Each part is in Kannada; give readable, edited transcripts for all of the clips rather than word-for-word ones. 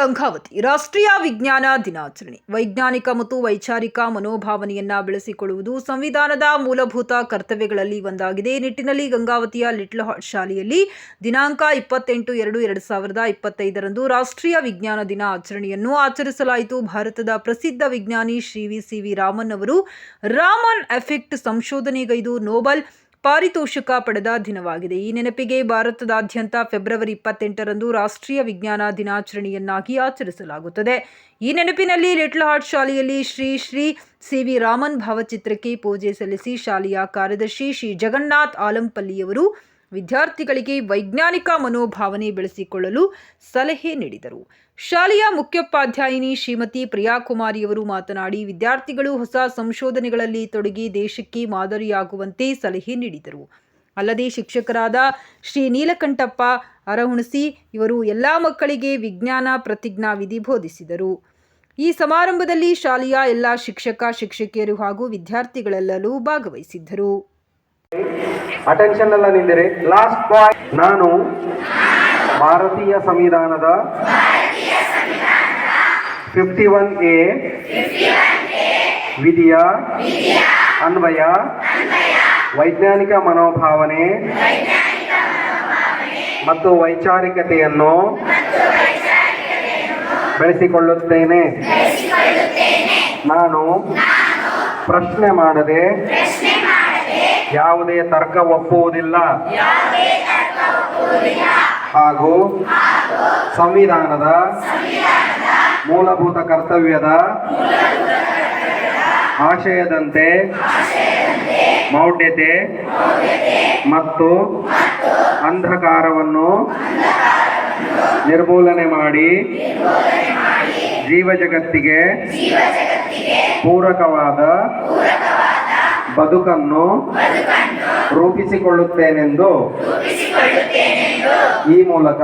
ಗಂಗಾವತಿ ರಾಷ್ಟ್ರೀಯ ವಿಜ್ಞಾನ ದಿನಾಚರಣೆ. ವೈಜ್ಞಾನಿಕ ಮತ್ತು ವೈಚಾರಿಕ ಮನೋಭಾವನೆಯನ್ನ ಬೆಳೆಸಿಕೊಳ್ಳುವುದು ಸಂವಿಧಾನದ ಮೂಲಭೂತ ಕರ್ತವ್ಯಗಳಲ್ಲಿ ಒಂದಾಗಿದೆ. ಈ ನಿಟ್ಟಿನಲ್ಲಿ ಗಂಗಾವತಿಯ ಲಿಟ್ಲ್ ಹಾರ್ಟ್ ಶಾಲೆಯಲ್ಲಿ ದಿನಾಂಕ 28/2/2025 ರಾಷ್ಟ್ರೀಯ ವಿಜ್ಞಾನ ದಿನ ಆಚರಣೆಯನ್ನು ಆಚರಿಸಲಾಯಿತು. ಭಾರತದ ಪ್ರಸಿದ್ಧ ವಿಜ್ಞಾನಿ ಶ್ರೀ ವಿ ರಾಮನ್ ಅವರು ರಾಮನ್ ಎಫೆಕ್ಟ್ ಸಂಶೋಧನೆಗೈದು ನೊಬೆಲ್ ಪಾರಿತೋಷಿಕ ಪಡೆದ ದಿನವಾಗಿದೆ. ಈ ನೆನಪಿಗೆ ಭಾರತದಾದ್ಯಂತ ಫೆಬ್ರವರಿ 28 ರಾಷ್ಟ್ರೀಯ ವಿಜ್ಞಾನ ದಿನಾಚರಣೆಯನ್ನಾಗಿ ಆಚರಿಸಲಾಗುತ್ತದೆ. ಈ ನೆನಪಿನಲ್ಲಿ ಲಿಟ್ಲ್ ಹಾರ್ಟ್ ಶಾಲೆಯಲ್ಲಿ ಶ್ರೀ ಸಿ ವಿ ರಾಮನ್ ಭಾವಚಿತ್ರಕ್ಕೆ ಪೂಜೆ ಸಲ್ಲಿಸಿ ಶಾಲೆಯ ಕಾರ್ಯದರ್ಶಿ ಶ್ರೀ ಜಗನ್ನಾಥ್ ಆಲಂಪಲ್ಲಿಯವರು ವಿದ್ಯಾರ್ಥಿಗಳಿಗೆ ವೈಜ್ಞಾನಿಕ ಮನೋಭಾವನೆ ಬೆಳೆಸಿಕೊಳ್ಳಲು ಸಲಹೆ ನೀಡಿದರು. ಶಾಲೆಯ ಮುಖ್ಯೋಪಾಧ್ಯಾಯಿನಿ ಶ್ರೀಮತಿ ಪ್ರಿಯಾಕುಮಾರಿಯವರು ಮಾತನಾಡಿ, ವಿದ್ಯಾರ್ಥಿಗಳು ಹೊಸ ಸಂಶೋಧನೆಗಳಲ್ಲಿ ತೊಡಗಿ ದೇಶಕ್ಕೆ ಮಾದರಿಯಾಗುವಂತೆ ಸಲಹೆ ನೀಡಿದರು. ಅಲ್ಲದೆ ಶಿಕ್ಷಕರಾದ ಶ್ರೀ ನೀಲಕಂಠಪ್ಪ ಅರಹುಣಸಿ ಇವರು ಎಲ್ಲ ಮಕ್ಕಳಿಗೆ ವಿಜ್ಞಾನ ಪ್ರತಿಜ್ಞಾ ವಿಧಿ ಬೋಧಿಸಿದರು. ಈ ಸಮಾರಂಭದಲ್ಲಿ ಶಾಲೆಯ ಎಲ್ಲ ಶಿಕ್ಷಕಿಯರು ಹಾಗೂ ವಿದ್ಯಾರ್ಥಿಗಳೆಲ್ಲರೂ ಭಾಗವಹಿಸಿದ್ದರು. ಅಟೆನ್ಷನ್ ಎಲ್ಲ ನಿಂದಿರಿ. ಲಾಸ್ಟ್ ಪಾಯಿಂಟ್, ನಾನು ಭಾರತೀಯ ಸಂವಿಧಾನದ 51A ವಿಧಿಯ ಅನ್ವಯ ವೈಜ್ಞಾನಿಕ ಮನೋಭಾವನೆ ಮತ್ತು ವೈಚಾರಿಕತೆಯನ್ನು ಬೆಳೆಸಿಕೊಳ್ಳುತ್ತೇನೆ. ನಾನು ಪ್ರಶ್ನೆ ಮಾಡದೆ ಯಾವುದೇ ತರ್ಕ ಒಪ್ಪುವುದಿಲ್ಲ ಹಾಗೂ ಸಂವಿಧಾನದ ಮೂಲಭೂತ ಕರ್ತವ್ಯದ ಆಶಯದಂತೆ ಮೌಢ್ಯತೆ ಮತ್ತು ಅಂಧಕಾರವನ್ನು ನಿರ್ಮೂಲನೆ ಮಾಡಿ ಜೀವಜಗತ್ತಿಗೆ ಪೂರಕವಾದ ಬದುಕನ್ನು ರೂಪಿಸಿಕೊಳ್ಳುತ್ತೇನೆಂದು ಈ ಮೂಲಕ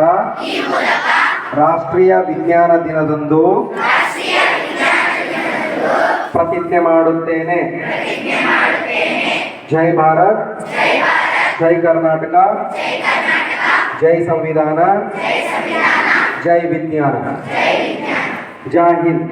ರಾಷ್ಟ್ರೀಯ ವಿಜ್ಞಾನ ದಿನದಂದು ಪ್ರತಿಜ್ಞೆ ಮಾಡುತ್ತೇನೆ. ಜೈ ಭಾರತ್, ಜೈ ಕರ್ನಾಟಕ, ಜೈ ಸಂವಿಧಾನ, ಜೈ ವಿಜ್ಞಾನ, ಜೈ ಹಿಂದ್.